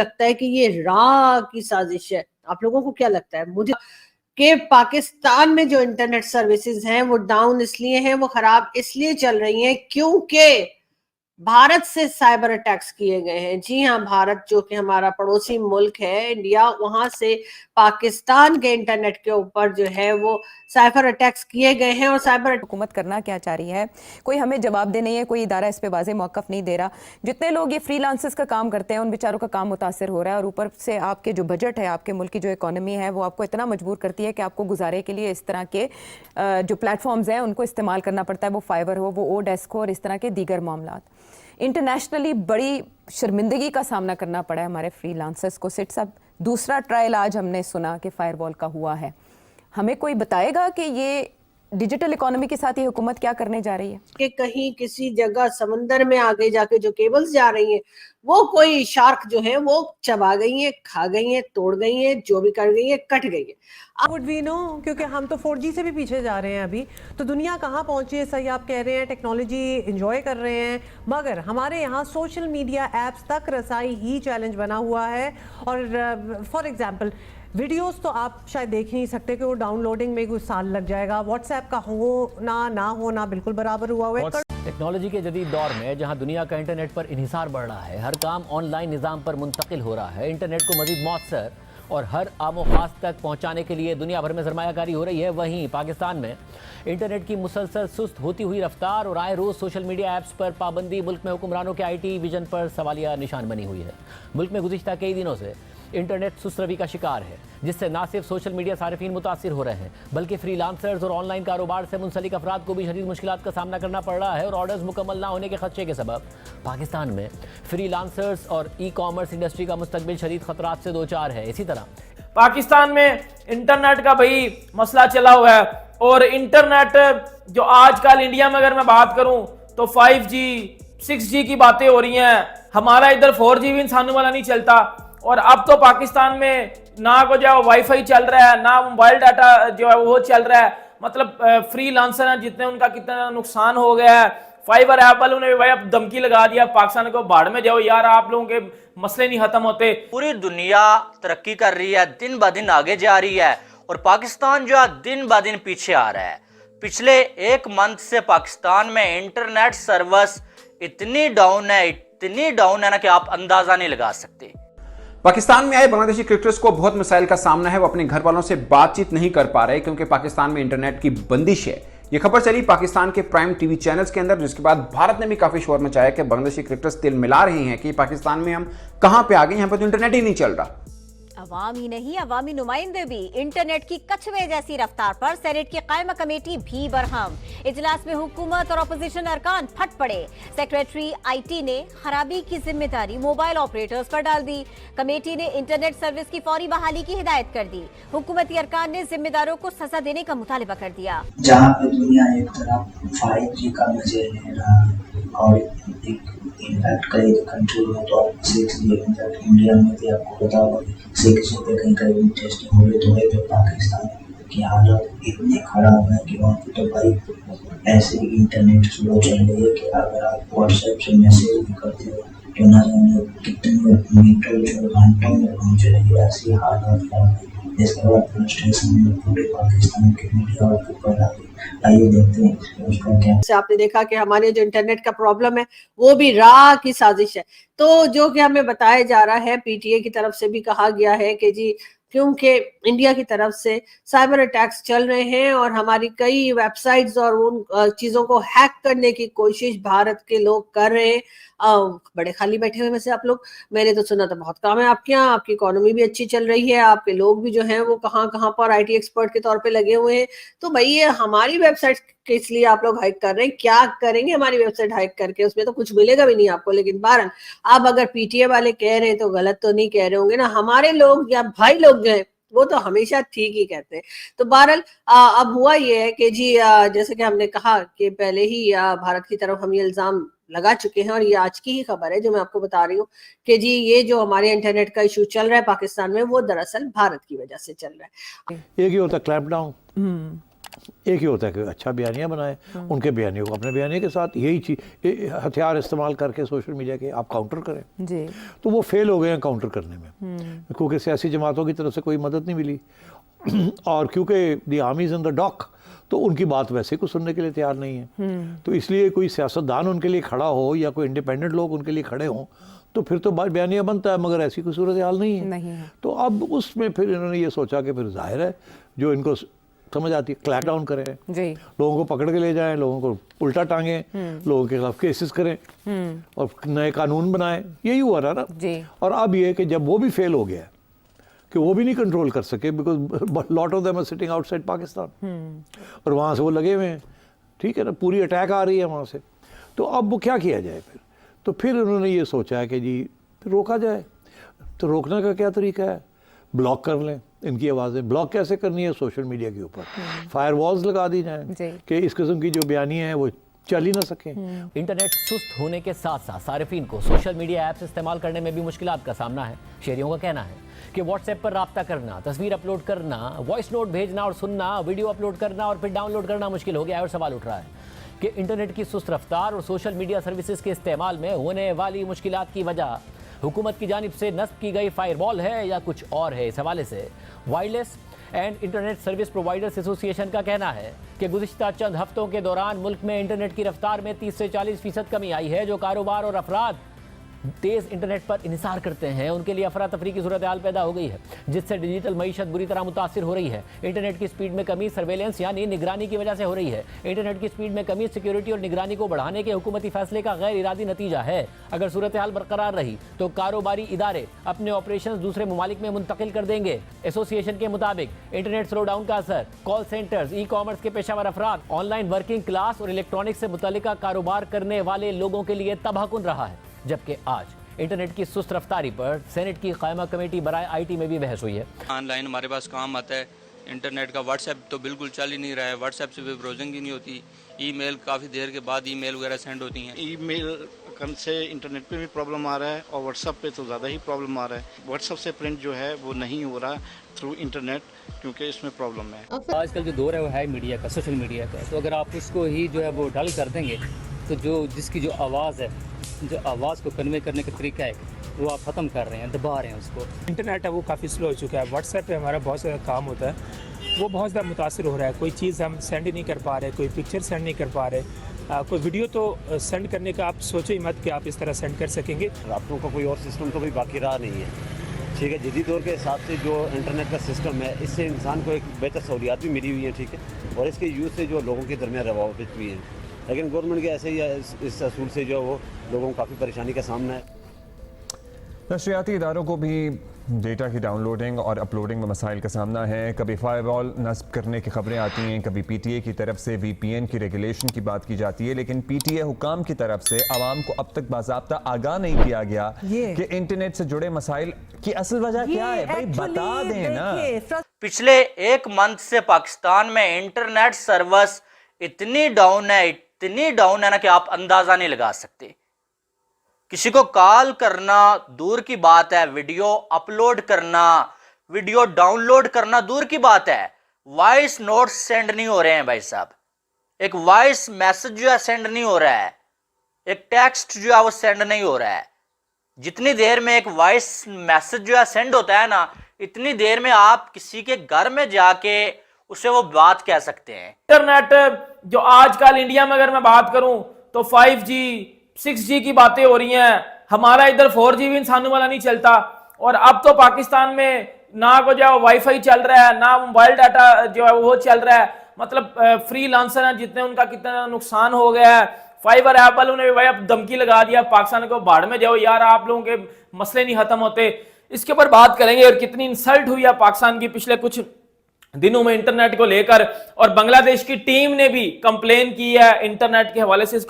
लगता है कि ये रा की साजिश है। आप लोगों को क्या लगता है? मुझे कि पाकिस्तान में जो इंटरनेट सर्विसेज हैं वो डाउन इसलिए हैं, वो खराब इसलिए चल रही हैं क्योंकि भारत से साइबर अटैक्स किए गए हैं। जी हाँ, भारत जो कि हमारा पड़ोसी मुल्क है इंडिया, वहां से पाकिस्तान के इंटरनेट के ऊपर जो है वो साइबर अटैक्स किए गए हैं। और साइबर हुकूमत करना क्या चाह रही है, कोई हमें जवाब दे नहीं है, कोई इदारा इस पे वाज़े मौक़िफ़ नहीं दे रहा। जितने लोग ये फ्रीलांसर्स का काम करते हैं उन बेचारों का काम मुतासर हो रहा है, और ऊपर से आपके जो बजट है, आपके मुल्क की जो इकॉनमी है, वो आपको इतना मजबूर करती है कि आपको गुजारे के लिए इस तरह के जो प्लेटफॉर्म्स हैं उनको इस्तेमाल करना पड़ता है। वो फाइवर हो, वो ओडेस्क हो, और इस तरह के दीगर मामलात। इंटरनेशनली बड़ी शर्मिंदगी का सामना करना पड़ा है हमारे फ्रीलांसर्स को। सिट साहब, दूसरा ट्रायल आज हमने सुना कि फायरवॉल का हुआ है। हमें कोई बताएगा कि ये डिजिटल इकोनॉमी के साथ ये हुकूमत क्या करने जा रही है? कि कहीं किसी जगह समंदर में आगे जाके जो केबल्स जा रही हैं वो कोई शार्क जो है वो चबा गई है, खा गई है, तोड़ गई है, जो भी कर गई है, कट गई है। वुड वी नो, क्योंकि हम तो 4G से भी पीछे जा रहे हैं अभी। तो दुनिया कहाँ पहुंची है? सही आप कह रहे हैं, टेक्नोलॉजी एंजॉय कर रहे हैं, मगर हमारे यहाँ सोशल मीडिया एप्स तक रसाई ही चैलेंज बना हुआ है। और फॉर एग्जांपल वीडियोस तो आप शायद देख ही नहीं सकते कि वो डाउनलोडिंग में कुछ साल लग जाएगा। व्हाट्सएप का होना ना होना बिल्कुल बराबर हुआ हुआ है। टेक्नोलॉजी के जदीद दौर में जहां दुनिया का इंटरनेट पर इन्हिसार बढ़ रहा है, हर काम ऑनलाइन निज़ाम पर मुंतकिल हो रहा है, इंटरनेट को मज़ीद मौसर और हर आमो खास तक पहुंचाने के लिए दुनिया भर में सरमायाकारी हो रही है, वहीं पाकिस्तान में इंटरनेट की मुसलसल सुस्त होती हुई रफ्तार और आए रोज़ सोशल मीडिया ऐप्स पर पाबंदी मुल्क में हुक्मरानों के IT विजन पर सवालिया निशान बनी हुई है। मुल्क में गुज़िश्ता कई दिनों से इंटरनेट सुस्त रवि का शिकार है, जिससे ना सिर्फ सोशल मीडिया सारिफीन मुतासिर हो रहे हैं, बल्कि फ्रीलांसर्स और ऑनलाइन कारोबार से मुंसलिक अफराद को भी शदीद मुश्किलात का सामना करना पड़ रहा है। और ऑर्डर्स मुकम्मल ना होने के खदशे के सबब पाकिस्तान में फ्रीलांसर्स और ई-कॉमर्स इंडस्ट्री का मुस्तकबिल शदीद खतरात से दो चार है। इसी तरह पाकिस्तान में इंटरनेट का भाई मसला चला हुआ है, और इंटरनेट जो आजकल इंडिया में अगर मैं बात करूं तो 5G 6G की बातें हो रही हैं। हमारा इधर 4G भी इंसानों वाला नहीं चलता। और अब तो पाकिस्तान में ना को जो वाईफाई चल रहा है, ना मोबाइल डाटा जो है वो चल रहा है। मतलब फ्रीलांसर हैं जितने, उनका कितना नुकसान हो गया है। फाइबर ऐप वालों ने भाई अब धमकी लगा दिया पाकिस्तान को, भाड़ में जाओ यार, आप लोगों के मसले नहीं खत्म होते। पूरी दुनिया तरक्की कर रही है, दिन ब दिन आगे जा रही है, और पाकिस्तान जो है दिन ब दिन पीछे आ रहा है। पिछले एक मंथ से पाकिस्तान में इंटरनेट सर्विस इतनी डाउन है ना कि आप अंदाजा नहीं लगा सकते। पाकिस्तान में आए बांग्लादेशी क्रिकेटर्स को बहुत मसाइल का सामना है। वो अपने घर वालों से बातचीत नहीं कर पा रहे क्योंकि पाकिस्तान में इंटरनेट की बंदिश है। ये खबर चली पाकिस्तान के प्राइम टीवी चैनल्स के अंदर, जिसके बाद भारत ने भी काफी शोर मचाया कि बांग्लादेशी क्रिकेटर्स तिल मिला रहे हैं कि पाकिस्तान में हम कहां पे आ गए, यहां पर तो इंटरनेट ही नहीं चल रहा। अवाम ही नहीं, अवामी नुमाइंदे भी इंटरनेट की कछुए जैसी रफ्तार पर सेनेट की कायमा कमेटी भी बरहम। इजलास में हुकूमत और अपोजिशन अरकान फट पड़े। सेक्रेटरी IT ने खराबी की जिम्मेदारी मोबाइल ऑपरेटर्स पर डाल दी। कमेटी ने इंटरनेट सर्विस की फौरी बहाली की हिदायत कर दी। हुकूमती अरकान ने जिम्मेदारों को सजा देने का मुतालिबा कर दिया। जहाँ पे दुनिया एक तरफ 5G का मजे ले रहा है और इनफैक्ट कई कंट्री में तो 6G, इनफैक्ट इंडिया में भी आपको पता होगा 6G पे कहीं कहीं टेस्टिंग हो रही, तो वहीं पे पाकिस्तान की हालत इतनी खराब है कि वहाँ पे तो भाई ऐसे इंटरनेट स्लो चल रही है कि अगर आप व्हाट्सएप से मैसेज भी करते हो तो ना जाने कितने मीटर जो घंटों में पहुँच रही है। ऐसी हालत है। इसके बाद फ्रस्ट्रेशन में पूरे पाकिस्तान के मीडिया और ऊपर आ गई। आइए देखते हैं उसका क्या। से आपने देखा कि हमारे जो इंटरनेट का प्रॉब्लम है वो भी रा की साजिश है। तो जो कि हमें बताया जा रहा है, PTA की तरफ से भी कहा गया है कि जी क्योंकि इंडिया की तरफ से साइबर अटैक्स चल रहे हैं और हमारी कई वेबसाइट्स और उन चीजों को हैक करने की कोशिश भारत के लोग कर रहे हैं। बड़े खाली बैठे हुए में से आप लोग, मैंने तो सुना था बहुत काम है आपके यहाँ, आपकी इकोनॉमी भी अच्छी चल रही है, आपके लोग भी जो हैं वो कहाँ कहाँ पर IT एक्सपर्ट के तौर पे लगे हुए हैं। तो भाई ये हमारी वेबसाइट किस लिए आप लोग हाइक कर रहे हैं? क्या करेंगे हमारी वेबसाइट हाइक करके? उसमें तो कुछ मिलेगा भी नहीं आपको। लेकिन बहरहाल आप अगर PTA वाले कह रहे हैं तो गलत तो नहीं कह रहे होंगे ना। हमारे लोग या भाई लोग जो है वो तो हमेशा ठीक ही कहते हैं। तो बहरहाल अब हुआ ये है कि जी जैसे कि हमने कहा कि पहले ही भारत की तरफ हम ये इल्जाम लगा चुके हैं, और ये आज की ही खबर है जो मैं आपको बता रही हूँ कि जी ये जो हमारे इंटरनेट का इशू चल रहा है पाकिस्तान में, वो दरअसल भारत की वजह से चल रहा है। एक ही होता क्लैंप डाउन, एक ही होता है कि अच्छा बयानियाँ बनाए, उनके बयानियों को अपने बयानियों के साथ यही चीज हथियार इस्तेमाल करके सोशल मीडिया के आप काउंटर करें जी। तो वो फेल हो गए हैं काउंटर करने में, क्योंकि सियासी जमातों की तरफ से कोई मदद नहीं मिली और क्योंकि the army is in the dock, तो उनकी बात वैसे कुछ सुनने के लिए तैयार नहीं है। तो इसलिए कोई सियासतदान उनके लिए खड़ा हो या कोई इंडिपेंडेंट लोग उनके लिए खड़े हों तो फिर तो बयानिया बनता है, मगर ऐसी कोई सूरत हाल नहीं है। तो अब उसमें फिर इन्होंने ये सोचा कि फिर जाहिर है जो इनको समझ आती है क्रैक डाउन करें जी। लोगों को पकड़ के ले जाएं, लोगों को उल्टा टांगें, लोगों के खिलाफ केसेस करें और नए कानून बनाएं, यही हुआ ना जी। और अब ये कि जब वो भी फेल हो गया कि वो भी नहीं कंट्रोल कर सके because lot of them are sitting outside Pakistan और वहाँ से वो लगे हुए हैं, ठीक है ना, पूरी अटैक आ रही है वहाँ से। तो अब वो क्या किया जाए फिर? तो फिर उन्होंने ये सोचा है कि जी फिर रोका जाए। तो रोकने का क्या तरीका है? ब्लॉक कर लें इनकी आवाज़ें। ब्लॉक कैसे करनी है? सोशल मीडिया के ऊपर फायर वॉल्स लगा दी जाएं कि इस किस्म की जो बयानियाँ हैं वो चल ही ना सके। इंटरनेट सुस्त होने के साथ साथ सारिफीन को सोशल मीडिया ऐप्स इस्तेमाल करने में भी मुश्किलात का सामना है। शहरियों का कहना है कि व्हाट्सएप पर राब्ता करना, तस्वीर अपलोड करना, वॉइस नोट भेजना और सुनना, वीडियो अपलोड करना और फिर डाउनलोड करना मुश्किल हो गया है। और सवाल उठ रहा है कि इंटरनेट की सुस्त रफ्तार और सोशल मीडिया सर्विसेज के इस्तेमाल में होने वाली मुश्किलात की वजह हुकूमत की जानिब से नस्ब की गई फायरवॉल है या कुछ और है। इस हवाले से wireless and internet service providers association का कहना है कि गुज़िश्ता चंद हफ्तों के दौरान मुल्क में इंटरनेट की रफ्तार में 30 से 40% कमी आई है। जो कारोबार और अफराद तेज़ इंटरनेट पर इन्हिसार करते हैं उनके लिए अफरा तफरी की सूरत हाल पैदा हो गई है, जिससे डिजिटल मईशत बुरी तरह मुतासिर हो रही है। इंटरनेट की स्पीड में कमी सर्वेलेंस यानी निगरानी की वजह से हो रही है। इंटरनेट की स्पीड में कमी सिक्योरिटी और निगरानी को बढ़ाने के हुकूमती फैसले का गैर इरादी नतीजा है। अगर सूरत हाल बरकरार रही तो कारोबारी इदारे अपने ऑपरेशन दूसरे ममालिक में मुंतकिल कर देंगे। एसोसिएशन के मुताबिक इंटरनेट स्लो डाउन का असर कॉल सेंटर्स, ई कॉमर्स के पेशावर अफराद, ऑनलाइन वर्किंग क्लास और इलेक्ट्रॉनिक से मुतल्लिका कारोबार करने वाले लोगों के लिए तबाहकुन रहा है। जबकि आज इंटरनेट की सुस्त रफ्तारी पर सेनेट की कायमा कमेटी बराए आईटी में भी बहस हुई है। ऑनलाइन हमारे पास काम आता है, इंटरनेट का व्हाट्सएप तो बिल्कुल चल ही नहीं रहा है, व्हाट्सएप से भी ब्राउजिंग ही नहीं होती, ईमेल काफ़ी देर के बाद ईमेल वगैरह सेंड होती हैं। ईमेल करने से इंटरनेट पे भी प्रॉब्लम आ रहा है और व्हाट्सएप पे तो ज़्यादा ही प्रॉब्लम आ रहा है। व्हाट्सएप से प्रिंट जो है वो नहीं हो रहा थ्रू इंटरनेट क्योंकि इसमें प्रॉब्लम है। आजकल जो दौर है वो है मीडिया का, सोशल मीडिया का, तो अगर आप उसको ही जो है वो डल कर देंगे तो जो जिसकी जो आवाज़ है, जो आवाज़ को कन्वे करने का तरीका है वो आप ख़त्म कर रहे हैं, दबा रहे हैं उसको। इंटरनेट है वो काफ़ी स्लो हो चुका है। व्हाट्सएप पे हमारा बहुत ज़्यादा काम होता है, वो बहुत ज़्यादा मुतासिर हो रहा है। कोई चीज़ हम सेंड ही नहीं कर पा रहे, कोई पिक्चर सेंड नहीं कर पा रहे, कोई वीडियो तो सेंड करने का आप सोचो ही मत कि आप इस तरह सेंड कर सकेंगे। राब्तों का कोई और सिस्टम तो भी बाकी रहा नहीं है, ठीक है। जदीद दौर के हिसाब से जो इंटरनेट का सिस्टम है इससे इंसान को एक बेहतर सहूलियात भी मिली हुई है, ठीक है, और इसके यूज़ से जो लोगों के दरमियान रवाबित भी हैं। लेकिन गवर्नमेंट के ऐसे ही इस असूल से जो वो लोगों को काफ़ी परेशानी का सामना है। नशरियाती इदारों को भी डेटा की डाउनलोडिंग और अपलोडिंग में मसाइल का सामना है। कभी फायरवॉल नस्ब करने की खबरें आती हैं, कभी पीटीए की तरफ से VPN की रेगुलेशन की बात की जाती है, लेकिन पीटीए हुकाम की तरफ से आवाम को अब तक बाज़ाब्ता आगाह नहीं किया गया कि इंटरनेट से जुड़े मसाइल की असल वजह क्या है। भाई बता दें ना। पिछले एक मंथ से पाकिस्तान में इंटरनेट सर्विस इतनी डाउन है ना कि आप अंदाजा नहीं लगा सकते। किसी को कॉल करना दूर की बात है, वीडियो अपलोड करना, वीडियो डाउनलोड करना दूर की बात है, वॉइस नोट सेंड नहीं हो रहे हैं भाई साहब। एक वॉइस मैसेज जो है सेंड नहीं हो रहा है, एक टेक्स्ट जो है वो सेंड नहीं हो रहा है। जितनी देर में एक वॉइस मैसेज जो है सेंड होता है ना, इतनी देर में आप किसी के घर में जाके उसे वो बात कह सकते हैं। इंटरनेट जो आजकल इंडिया में अगर मैं बात करूं तो 5G 6G की बातें हो रही हैं। हमारा इधर 4G भी इंसानों वाला नहीं चलता, और अब तो पाकिस्तान में ना को जो है वाईफाई चल रहा है, ना मोबाइल डाटा जो है वो चल रहा है। मतलब फ्रीलांसर हैं जितने, उनका कितना नुकसान हो गया है। फाइबर ऐप वालों ने भाई अब धमकी लगा दिया पाकिस्तान को, बाढ़ में जाओ यार, आप लोगों के मसले नहीं खत्म होते। इसके ऊपर बात करेंगे और कितनी इंसल्ट हुई है पाकिस्तान की पिछले कुछ दिनों में इंटरनेट को लेकर, और बांग्लादेश की टीम ने भी कंप्लेन की है इंटरनेट के हवाले से। इसको